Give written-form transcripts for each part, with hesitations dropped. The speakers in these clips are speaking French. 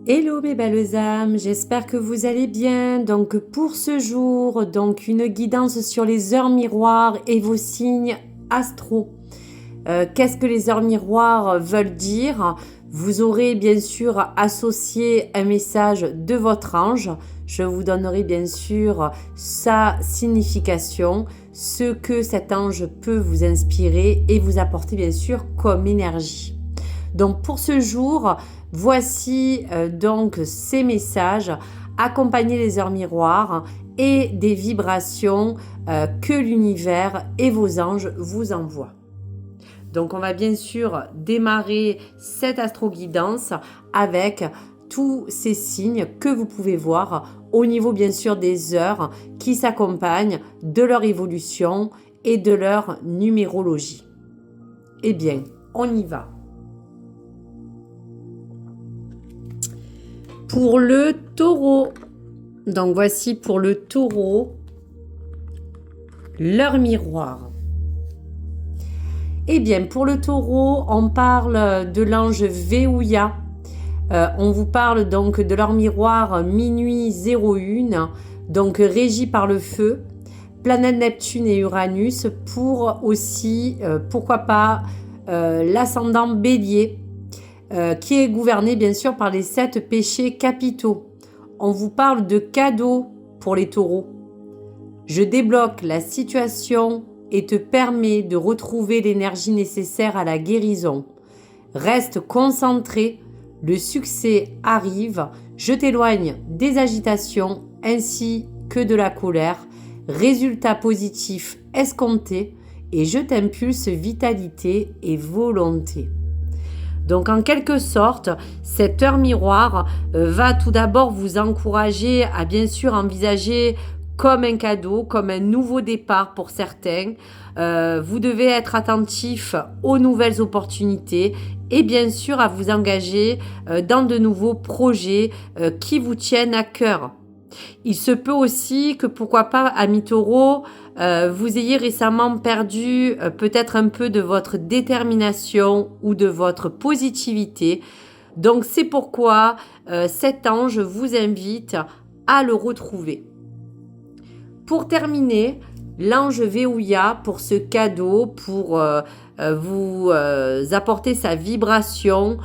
Hello mes belles âmes, j'espère que vous allez bien. Donc pour ce jour, une guidance sur les heures miroirs et vos signes astro. Qu'est-ce que les heures miroirs veulent dire? Vous aurez bien sûr associé un message de votre ange. Je vous donnerai bien sûr sa signification, ce que cet ange peut vous inspirer et vous apporter bien sûr comme énergie. Donc pour ce jour, voici donc ces messages. Accompagnez les heures miroirs et des vibrations que l'univers et vos anges vous envoient. Donc on va bien sûr démarrer cette astro-guidance avec tous ces signes que vous pouvez voir au niveau bien sûr des heures qui s'accompagnent de leur évolution et de leur numérologie. Eh bien, on y va. Pour le taureau, donc voici pour le taureau, l'heure miroir. Eh bien, pour le taureau, on parle de l'ange Veouya. On vous parle donc de l'heure miroir minuit 01, donc régi par le feu, planète Neptune et Uranus, pour aussi, pourquoi pas, l'ascendant Bélier, qui est gouverné bien sûr par les 7 péchés capitaux. On vous parle de cadeaux pour les taureaux. Je débloque la situation et te permets de retrouver l'énergie nécessaire à la guérison. Reste concentré, le succès arrive, je t'éloigne des agitations ainsi que de la colère, résultat positif escompté et je t'impulse vitalité et volonté. Donc en quelque sorte, cette heure miroir va tout d'abord vous encourager à bien sûr envisager comme un cadeau, comme un nouveau départ pour certains. Vous devez être attentif aux nouvelles opportunités et bien sûr à vous engager dans de nouveaux projets qui vous tiennent à cœur. Il se peut aussi que, pourquoi pas, amis taureaux, vous ayez récemment perdu peut-être un peu de votre détermination ou de votre positivité. Donc c'est pourquoi cet ange vous invite à le retrouver. Pour terminer, l'ange Veouya, pour ce cadeau, pour vous apporter sa vibration,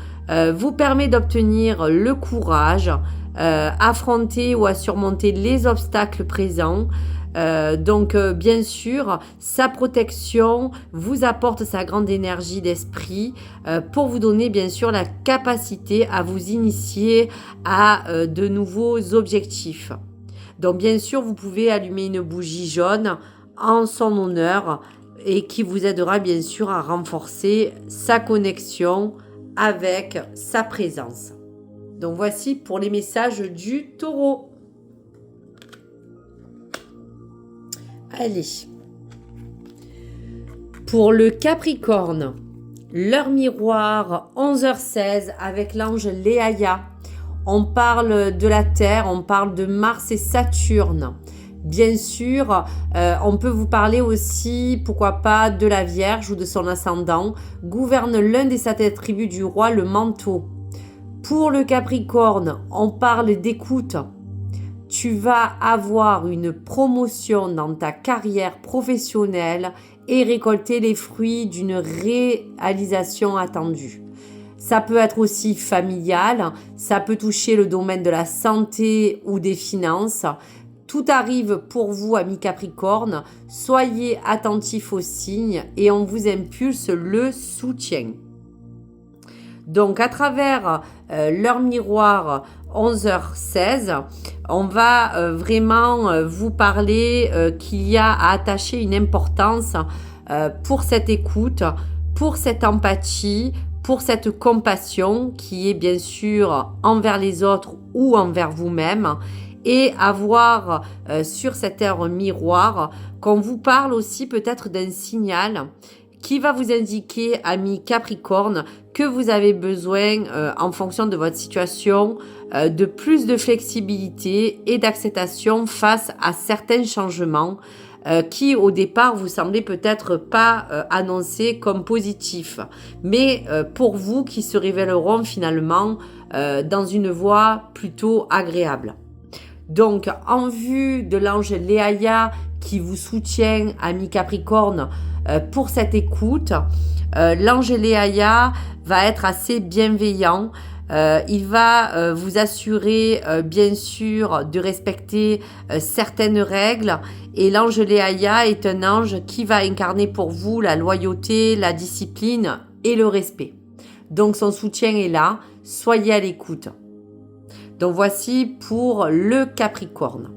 vous permet d'obtenir le courage, affronter ou à surmonter les obstacles présents. Bien sûr, sa protection vous apporte sa grande énergie d'esprit pour vous donner bien sûr la capacité à vous initier à de nouveaux objectifs. Donc bien sûr, vous pouvez allumer une bougie jaune en son honneur et qui vous aidera bien sûr à renforcer sa connexion avec sa présence. Donc voici pour les messages du taureau. Allez. Pour le Capricorne, l'heure miroir 11h16 avec l'ange Léaïa. On parle de la Terre, on parle de Mars et Saturne. Bien sûr, on peut vous parler aussi, pourquoi pas, de la Vierge ou de son ascendant. Gouverne l'un des 7 attributs du roi, le manteau. Pour le Capricorne, on parle d'écoute. Tu vas avoir une promotion dans ta carrière professionnelle et récolter les fruits d'une réalisation attendue. Ça peut être aussi familial, ça peut toucher le domaine de la santé ou des finances. Tout arrive pour vous, amis Capricorne. Soyez attentifs aux signes et on vous impulse le soutien. Donc, à travers l'heure miroir 11h16, on va vraiment vous parler qu'il y a à attacher une importance pour cette écoute, pour cette empathie, pour cette compassion qui est bien sûr envers les autres ou envers vous-même, et avoir sur cette heure miroir qu'on vous parle aussi peut-être d'un signal qui va vous indiquer, amis Capricorne, que vous avez besoin, en fonction de votre situation, de plus de flexibilité et d'acceptation face à certains changements qui au départ vous semblait peut-être pas annoncé comme positif, mais pour vous qui se révéleront finalement dans une voie plutôt agréable. Donc en vue de l'ange Léaïa qui vous soutient, ami Capricorne, pour cette écoute, l'ange Léaïa va être assez bienveillant. Il va vous assurer bien sûr de respecter certaines règles, et l'ange Léaïa est un ange qui va incarner pour vous la loyauté, la discipline et le respect. Donc son soutien est là, soyez à l'écoute. Donc voici pour le Capricorne.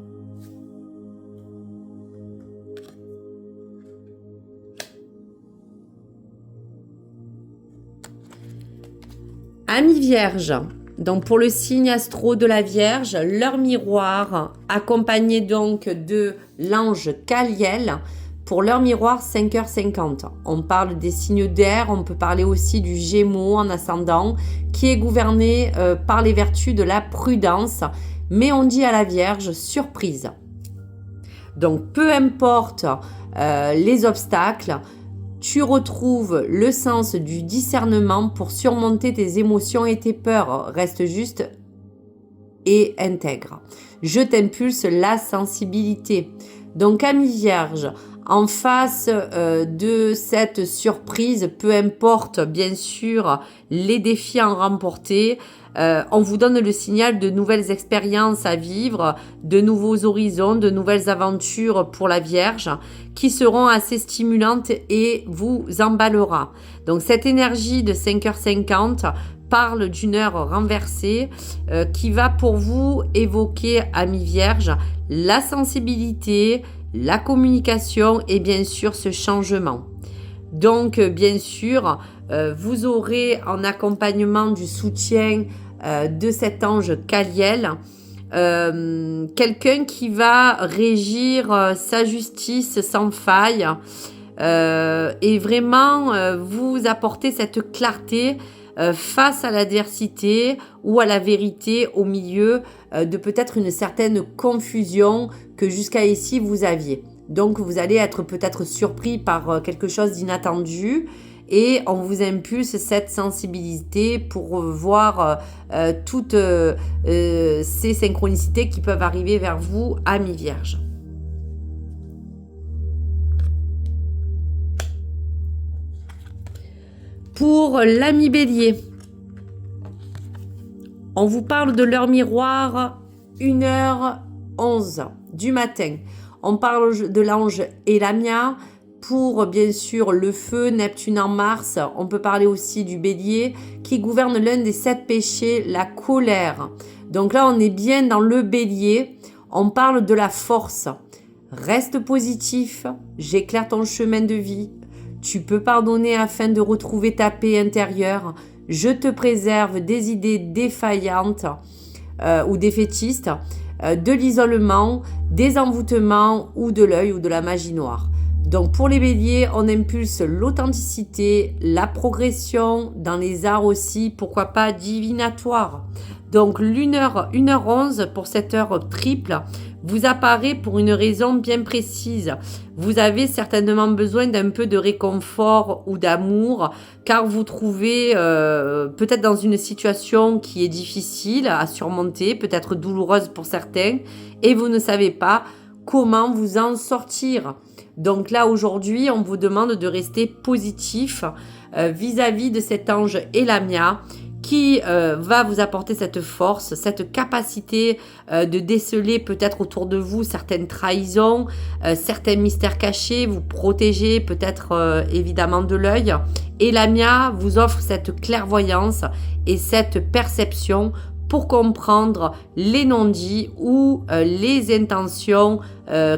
Amis Vierge, donc pour le signe astro de la Vierge, leur miroir, accompagné donc de l'ange Caliel, pour leur miroir 5h50. On parle des signes d'air, on peut parler aussi du Gémeaux en ascendant, qui est gouverné par les vertus de la prudence, mais on dit à la Vierge surprise. Donc peu importe les obstacles, tu retrouves le sens du discernement pour surmonter tes émotions et tes peurs. Reste juste et intègre. Je t'impulse la sensibilité. Donc, ami Vierge, en face de cette surprise, peu importe bien sûr les défis à remporter, on vous donne le signal de nouvelles expériences à vivre, de nouveaux horizons, de nouvelles aventures pour la Vierge qui seront assez stimulantes et vous emballera. Donc cette énergie de 5h50 parle d'une heure renversée qui va pour vous évoquer, ami Vierge, la sensibilité, la communication et bien sûr ce changement. Donc bien sûr, vous aurez en accompagnement du soutien de cet ange Caliel, quelqu'un qui va régir sa justice sans faille et vraiment vous apporter cette clarté face à l'adversité ou à la vérité au milieu de peut-être une certaine confusion que jusqu'à ici vous aviez. Donc vous allez être peut-être surpris par quelque chose d'inattendu et on vous impulse cette sensibilité pour voir toutes ces synchronicités qui peuvent arriver vers vous, amis Vierge. Pour l'ami Bélier, on vous parle de leur miroir 1h11 du matin. On parle de l'ange Elamia pour bien sûr le feu, Neptune en Mars. On peut parler aussi du Bélier qui gouverne l'un des 7 péchés, la colère. Donc là, on est bien dans le Bélier. On parle de la force. Reste positif, j'éclaire ton chemin de vie. Tu peux pardonner afin de retrouver ta paix intérieure. Je te préserve des idées défaillantes ou défaitistes, de l'isolement, des envoûtements ou de l'œil ou de la magie noire. Donc pour les béliers, on impulse l'authenticité, la progression, dans les arts aussi, pourquoi pas divinatoire. Donc l'1h11 pour cette heure triple vous apparaît pour une raison bien précise. Vous avez certainement besoin d'un peu de réconfort ou d'amour car vous trouvez peut-être dans une situation qui est difficile à surmonter, peut-être douloureuse pour certains et vous ne savez pas comment vous en sortir. Donc là aujourd'hui on vous demande de rester positif vis-à-vis de cet ange Elamia qui va vous apporter cette force, cette capacité de déceler peut-être autour de vous certaines trahisons, certains mystères cachés, vous protéger peut-être évidemment de l'œil. Et Lamia vous offre cette clairvoyance et cette perception pour comprendre les non-dits ou les intentions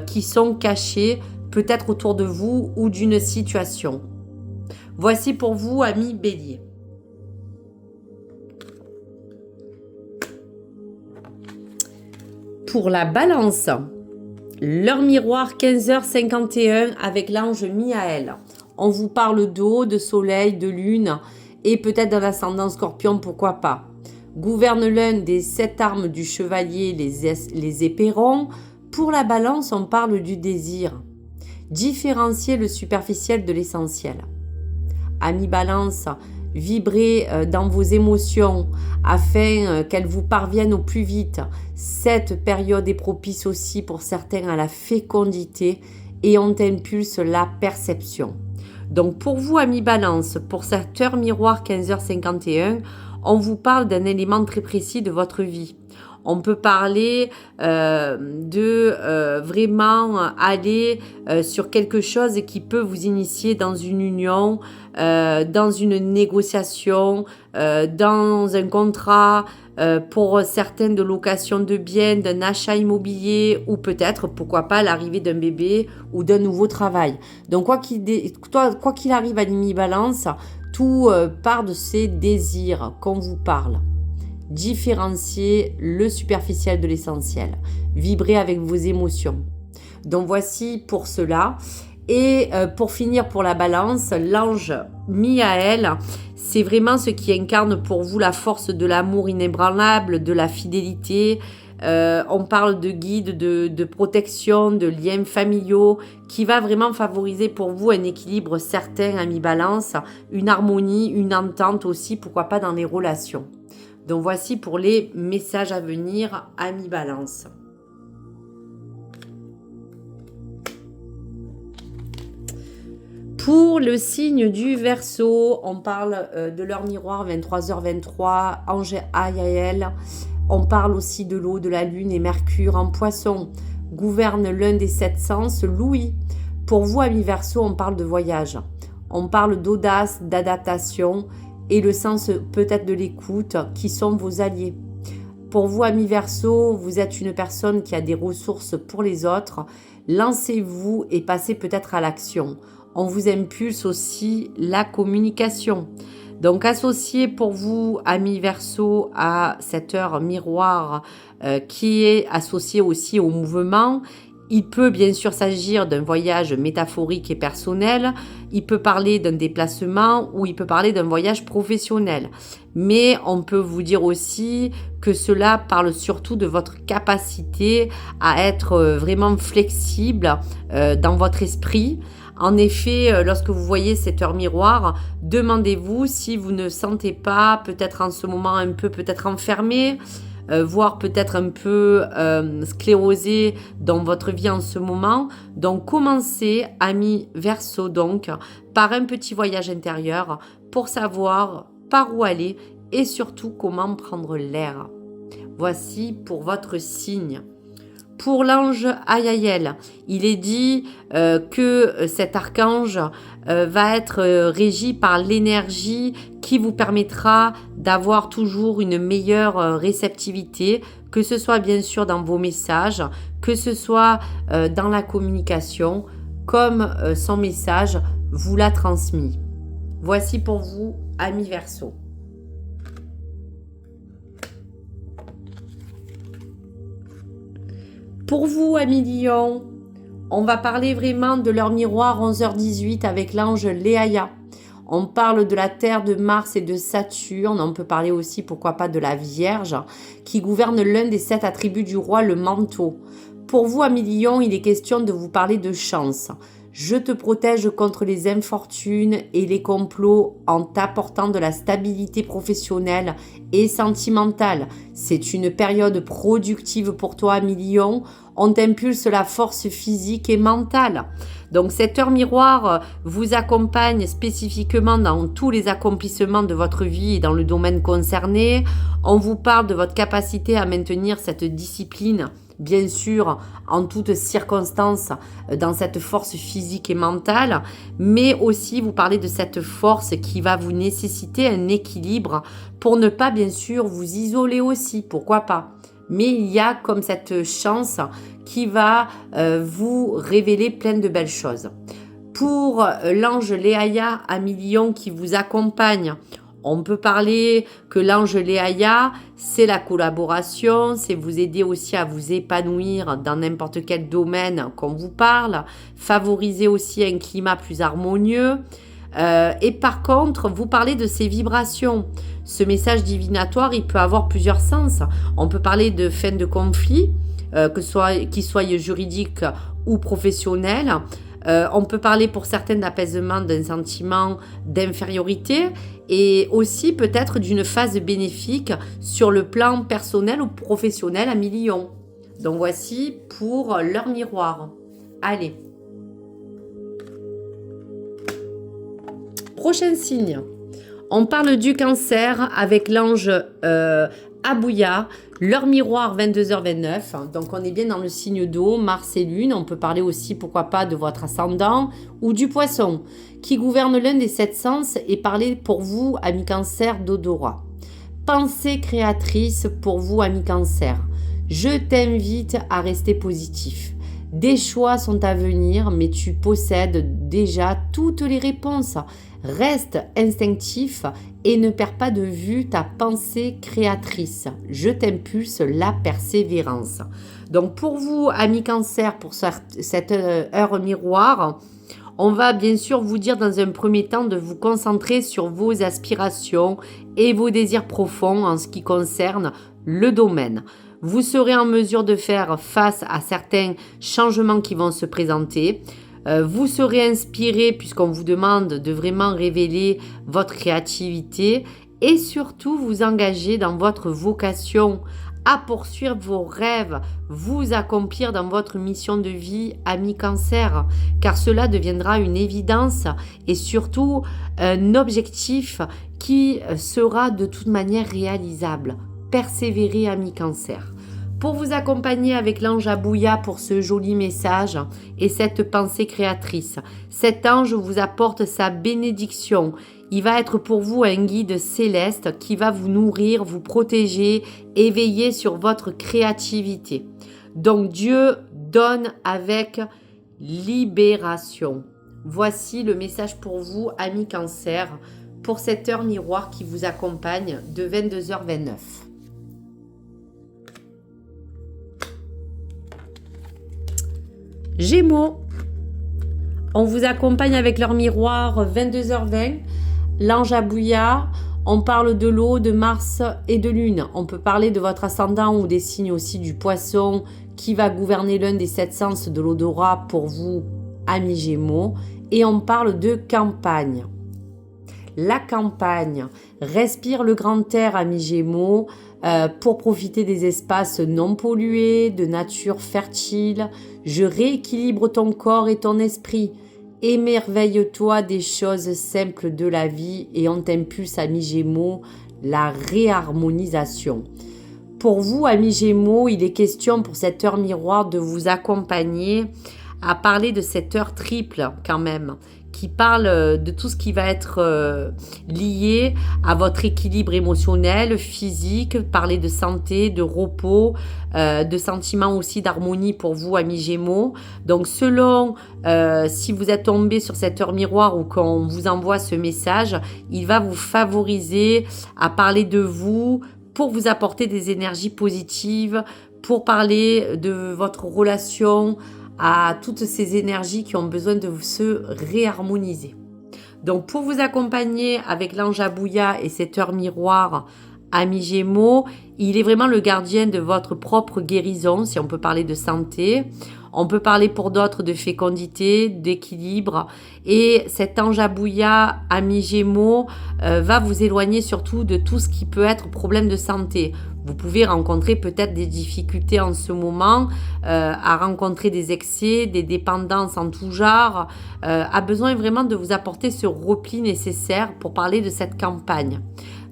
qui sont cachées peut-être autour de vous ou d'une situation. Voici pour vous, amis Bélier. Pour la balance, leur miroir 15h51 avec l'ange Miaël. On vous parle d'eau, de soleil, de lune et peut-être d'un ascendant scorpion, pourquoi pas. Gouverne l'un des 7 armes du chevalier, les épérons. Pour la balance, on parle du désir. Différenciez le superficiel de l'essentiel. Amis Balance, vibrez dans vos émotions afin qu'elles vous parviennent au plus vite. Cette période est propice aussi pour certains à la fécondité et on impulse la perception. Donc pour vous, amis Balance, pour cette heure miroir 15h51, on vous parle d'un élément très précis de votre vie. On peut parler de vraiment aller sur quelque chose qui peut vous initier dans une union, dans une négociation, dans un contrat, pour certains de location de biens, d'un achat immobilier ou peut-être, pourquoi pas, l'arrivée d'un bébé ou d'un nouveau travail. Donc quoi qu'il arrive à l'ami Balance, tout part de ces désirs qu'on vous parle. Différenciez le superficiel de l'essentiel. Vibrez avec vos émotions. Donc voici pour cela. Et pour finir pour la Balance, l'ange Miaël, c'est vraiment ce qui incarne pour vous la force de l'amour inébranlable, de la fidélité. On parle de guide, de protection, de liens familiaux qui va vraiment favoriser pour vous un équilibre certain, amis Balance, une harmonie, une entente aussi, pourquoi pas dans les relations. Donc voici pour les messages à venir, amis Balance. Pour le signe du Verseau, on parle de l'heure miroir 23h23, ange Ayael. On parle aussi de l'eau, de la lune et Mercure en Poisson. Gouverne l'un des 7 sens, Louis. Pour vous, amis Verseau, on parle de voyage. On parle d'audace, d'adaptation et le sens peut-être de l'écoute qui sont vos alliés. Pour vous, amis Verseau, vous êtes une personne qui a des ressources pour les autres. Lancez-vous et passez peut-être à l'action. On vous impulse aussi la communication. Donc associé pour vous, amis Verseau, à cette heure miroir qui est associée aussi au mouvement. Il peut bien sûr s'agir d'un voyage métaphorique et personnel, il peut parler d'un déplacement ou il peut parler d'un voyage professionnel. Mais on peut vous dire aussi que cela parle surtout de votre capacité à être vraiment flexible dans votre esprit. En effet, lorsque vous voyez cette heure miroir, demandez-vous si vous ne sentez pas peut-être en ce moment un peu peut-être enfermé, voire peut-être un peu sclérosé dans votre vie en ce moment. Donc commencez, amis Verseau, donc, par un petit voyage intérieur pour savoir par où aller et surtout comment prendre l'air. Voici pour votre signe. Pour l'ange Ayael, il est dit que cet archange va être régi par l'énergie qui vous permettra d'avoir toujours une meilleure réceptivité, que ce soit bien sûr dans vos messages, que ce soit dans la communication, comme son message vous l'a transmis. Voici pour vous, amis Verseau. Pour vous, amis Lion, on va parler vraiment de l'heure miroir 11h18 avec l'ange Léaïa. On parle de la Terre, de Mars et de Saturne. On peut parler aussi, pourquoi pas, de la Vierge qui gouverne l'un des 7 attributs du roi, le manteau. Pour vous, amis Lion, il est question de vous parler de chance. Je te protège contre les infortunes et les complots en t'apportant de la stabilité professionnelle et sentimentale. C'est une période productive pour toi, ami Lion. On t'impulse la force physique et mentale. Donc cette heure miroir vous accompagne spécifiquement dans tous les accomplissements de votre vie et dans le domaine concerné. On vous parle de votre capacité à maintenir cette discipline, bien sûr, en toutes circonstances, dans cette force physique et mentale, mais aussi vous parlez de cette force qui va vous nécessiter un équilibre pour ne pas, bien sûr, vous isoler aussi, pourquoi pas. Mais il y a comme cette chance qui va vous révéler plein de belles choses. Pour l'ange Léaïa, ami Lion, qui vous accompagne, on peut parler que l'ange Léaïa, c'est la collaboration, c'est vous aider aussi à vous épanouir dans n'importe quel domaine qu'on vous parle, favoriser aussi un climat plus harmonieux. Et par contre, vous parlez de ces vibrations. Ce message divinatoire, il peut avoir plusieurs sens. On peut parler de fin de conflit, qu'il soit juridique ou professionnel. On peut parler pour certains d'apaisement, d'un sentiment d'infériorité et aussi peut-être d'une phase bénéfique sur le plan personnel ou professionnel à millions. Donc voici pour leur miroir. Allez. Prochain signe. On parle du Cancer avec l'ange Abouya, leur miroir 22h29. Donc on est bien dans le signe d'eau, Mars et Lune. On peut parler aussi, pourquoi pas, de votre ascendant ou du Poisson, qui gouverne l'un des 7 sens et parler pour vous, amis Cancer, d'odorat. Pensée créatrice pour vous, amis Cancer. Je t'invite à rester positif. Des choix sont à venir, mais tu possèdes déjà toutes les réponses. Reste instinctif et ne perds pas de vue ta pensée créatrice. Je t'impulse la persévérance. Donc pour vous, amis Cancer, pour cette heure miroir, on va bien sûr vous dire dans un premier temps de vous concentrer sur vos aspirations et vos désirs profonds en ce qui concerne le domaine. Vous serez en mesure de faire face à certains changements qui vont se présenter. Vous serez inspiré puisqu'on vous demande de vraiment révéler votre créativité et surtout vous engager dans votre vocation à poursuivre vos rêves, vous accomplir dans votre mission de vie, amis Cancer, car cela deviendra une évidence et surtout un objectif qui sera de toute manière réalisable. Persévérez, amis Cancer. Pour vous accompagner avec l'ange Abouya pour ce joli message et cette pensée créatrice. Cet ange vous apporte sa bénédiction. Il va être pour vous un guide céleste qui va vous nourrir, vous protéger et veiller sur votre créativité. Donc Dieu donne avec libération. Voici le message pour vous, amis Cancer, pour cette heure miroir qui vous accompagne de 22h29. Gémeaux, on vous accompagne avec leur miroir 22h20, l'ange Abouya, on parle de l'eau, de Mars et de Lune. On peut parler de votre ascendant ou des signes aussi du Poisson qui va gouverner l'un des 7 sens de l'odorat pour vous, amis Gémeaux. Et on parle de campagne. La campagne, respire le grand air, amis Gémeaux, pour profiter des espaces non pollués, de nature fertile. Je rééquilibre ton corps et ton esprit. Émerveille-toi des choses simples de la vie et on t'impulse, amis Gémeaux, la réharmonisation. Pour vous, amis Gémeaux, il est question pour cette heure miroir de vous accompagner à parler de cette heure triple quand même, qui parle de tout ce qui va être lié à votre équilibre émotionnel, physique, parler de santé, de repos, de sentiments aussi d'harmonie pour vous, amis Gémeaux. Donc selon si vous êtes tombé sur cette heure miroir ou qu'on vous envoie ce message, il va vous favoriser à parler de vous pour vous apporter des énergies positives, pour parler de votre relation à toutes ces énergies qui ont besoin de se réharmoniser. Donc pour vous accompagner avec l'ange Abouya et cette heure miroir, amis Gémeaux, il est vraiment le gardien de votre propre guérison, si on peut parler de santé. On peut parler pour d'autres de fécondité, d'équilibre. Et cet ange Abouya, amis Gémeaux, va vous éloigner surtout de tout ce qui peut être problème de santé. Vous pouvez rencontrer peut-être des difficultés en ce moment, à rencontrer des excès, des dépendances en tout genre, a besoin vraiment de vous apporter ce repli nécessaire pour parler de cette campagne.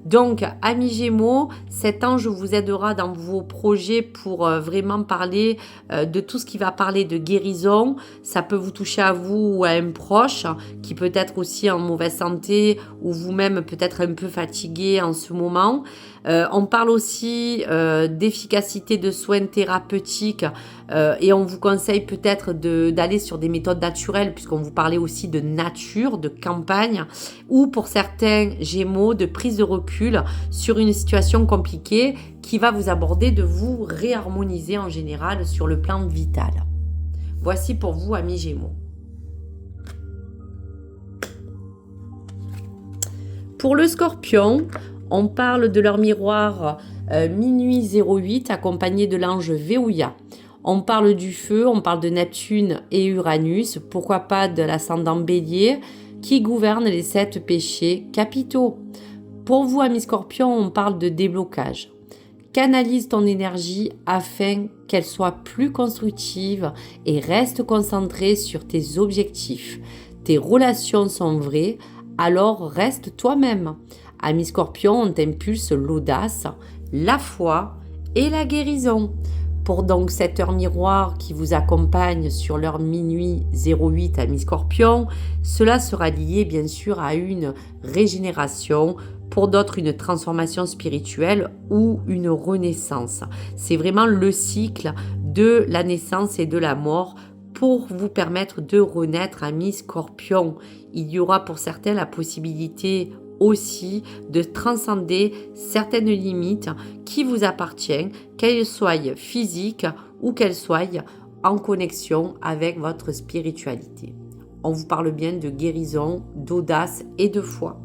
Donc, amis Gémeaux, cet ange vous aidera dans vos projets pour vraiment parler de tout ce qui va parler de guérison. Ça peut vous toucher à vous ou à un proche qui peut être aussi en mauvaise santé ou vous-même peut-être un peu fatigué en ce moment. On parle aussi d'efficacité de soins thérapeutiques et on vous conseille peut-être d'aller sur des méthodes naturelles puisqu'on vous parlait aussi de nature, de campagne ou pour certains Gémeaux de prise de recul sur une situation compliquée qui va vous aborder de vous réharmoniser en général sur le plan vital. Voici pour vous, amis Gémeaux. Pour le Scorpion, on parle de leur miroir minuit 08 accompagné de l'ange Veouya. On parle du feu, on parle de Neptune et Uranus, pourquoi pas de l'ascendant Bélier, qui gouverne les 7 péchés capitaux. Pour vous, amis Scorpion, on parle de déblocage. Canalise ton énergie afin qu'elle soit plus constructive et reste concentré sur tes objectifs. Tes relations sont vraies, alors reste toi-même. Amis Scorpion, on t'impulse l'audace, la foi et la guérison. Pour donc cette heure miroir qui vous accompagne sur l'heure minuit 08 amis Scorpion, cela sera lié bien sûr à une régénération, pour d'autres une transformation spirituelle ou une renaissance. C'est vraiment le cycle de la naissance et de la mort pour vous permettre de renaître, amis Scorpion. Il y aura pour certains la possibilité aussi de transcender certaines limites qui vous appartiennent, qu'elles soient physiques ou qu'elles soient en connexion avec votre spiritualité. On vous parle bien de guérison, d'audace et de foi.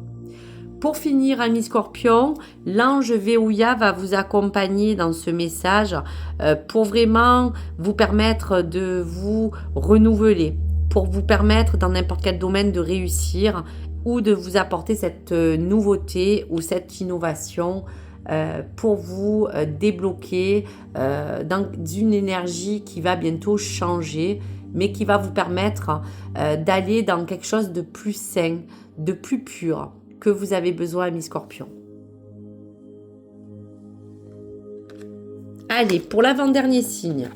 Pour finir, amis Scorpion, l'ange Veouya va vous accompagner dans ce message pour vraiment vous permettre de vous renouveler, pour vous permettre dans n'importe quel domaine de réussir ou de vous apporter cette nouveauté ou cette innovation pour vous débloquer dans une énergie qui va bientôt changer, mais qui va vous permettre d'aller dans quelque chose de plus sain, de plus pur que vous avez besoin, amis Scorpion. Allez, pour l'avant-dernier signe,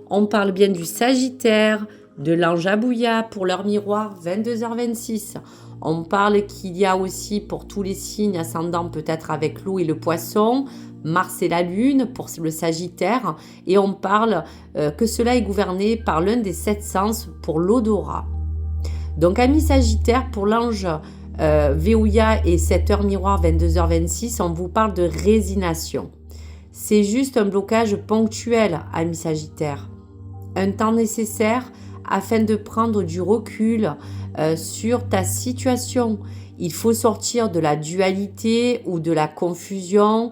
on parle bien du Sagittaire, de l'ange Abouya pour l'heure miroir 22h26. On parle qu'il y a aussi pour tous les signes ascendants, peut-être avec l'eau et le poisson, Mars et la Lune pour le Sagittaire, et on parle que cela est gouverné par l'un des 7 sens pour l'odorat. Donc, amis Sagittaire, pour l'ange Veouya et 7 heures miroir 22h26, on vous parle de résignation. C'est juste un blocage ponctuel, amis Sagittaire. Un temps nécessaire afin de prendre du recul sur ta situation. Il faut sortir de la dualité ou de la confusion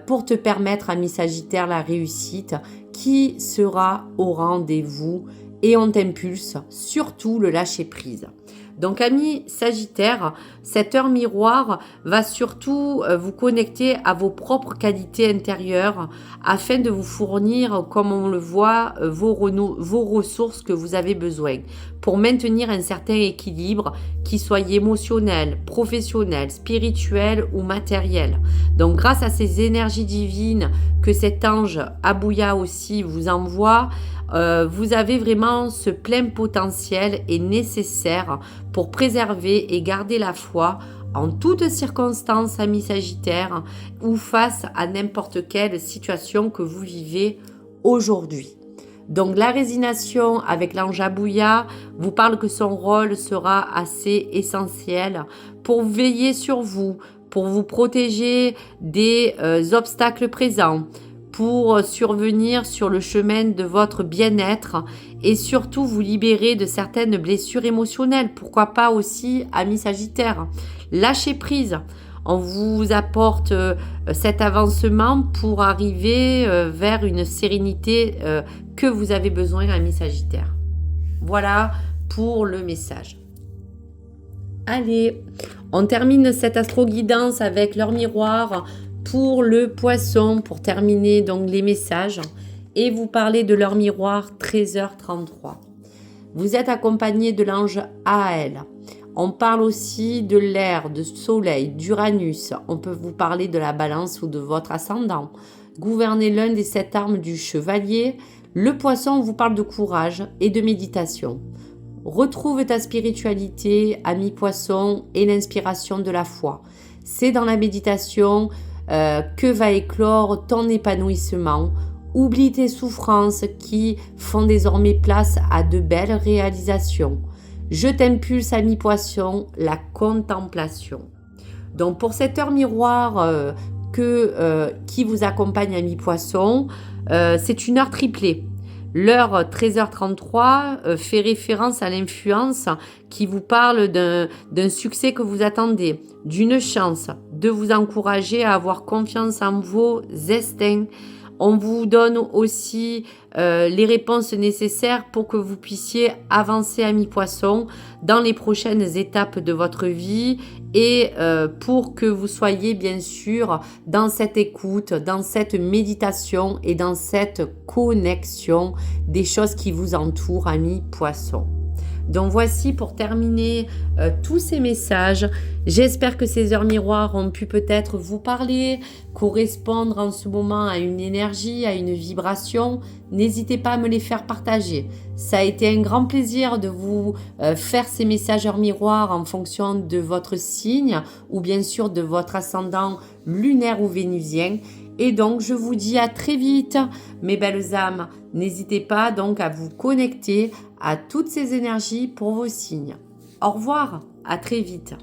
pour te permettre, amis Sagittaire, la réussite qui sera au rendez-vous, et on t'impulse surtout le lâcher-prise. Donc, amis Sagittaire, cette heure miroir va surtout vous connecter à vos propres qualités intérieures afin de vous fournir, comme on le voit, vos ressources que vous avez besoin pour maintenir un certain équilibre, qui soit émotionnel, professionnel, spirituel ou matériel. Donc, grâce à ces énergies divines que cet ange Abouya aussi vous envoie, vous avez vraiment ce plein potentiel et nécessaire pour préserver et garder la foi en toutes circonstances, amis Sagittaire, ou face à n'importe quelle situation que vous vivez aujourd'hui. Donc la résignation avec l'ange Abouya vous parle que son rôle sera assez essentiel pour veiller sur vous, pour vous protéger des obstacles présents, pour survenir sur le chemin de votre bien-être et surtout vous libérer de certaines blessures émotionnelles. Pourquoi pas aussi, amis Sagittaire, lâcher prise. On vous apporte cet avancement pour arriver vers une sérénité que vous avez besoin, amis Sagittaire. Voilà pour le message. Allez, on termine cette astro-guidance avec l'heure miroir pour le poisson, pour terminer donc les messages et vous parler de l'heure miroir 13h33. Vous êtes accompagné de l'ange Ael. On parle aussi de l'air, de soleil, d'Uranus. On peut vous parler de la balance ou de votre ascendant. Gouvernez l'un des 7 armes du chevalier. Le poisson, on vous parle de courage et de méditation. Retrouve ta spiritualité, ami poisson, et l'inspiration de la foi. C'est dans la méditation que va éclore ton épanouissement. Oublie tes souffrances qui font désormais place à de belles réalisations. Je t'impulse, ami poisson, la contemplation. Donc pour cette heure miroir qui vous accompagne, ami poisson, c'est une heure triplée. L'heure 13h33 fait référence à l'influence qui vous parle d'un succès que vous attendez, d'une chance, de vous encourager à avoir confiance en vos instincts. On vous donne aussi les réponses nécessaires pour que vous puissiez avancer, amis poissons, dans les prochaines étapes de votre vie et pour que vous soyez bien sûr dans cette écoute, dans cette méditation et dans cette connexion des choses qui vous entourent, amis poissons. Donc voici pour terminer tous ces messages. J'espère que ces heures miroirs ont pu peut-être vous parler, correspondre en ce moment à une énergie, à une vibration. N'hésitez pas à me les faire partager. Ça a été un grand plaisir de vous faire ces messages heures miroirs en fonction de votre signe ou bien sûr de votre ascendant lunaire ou vénusien. Et donc, je vous dis à très vite, mes belles âmes. N'hésitez pas donc à vous connecter à toutes ces énergies pour vos signes. Au revoir, à très vite.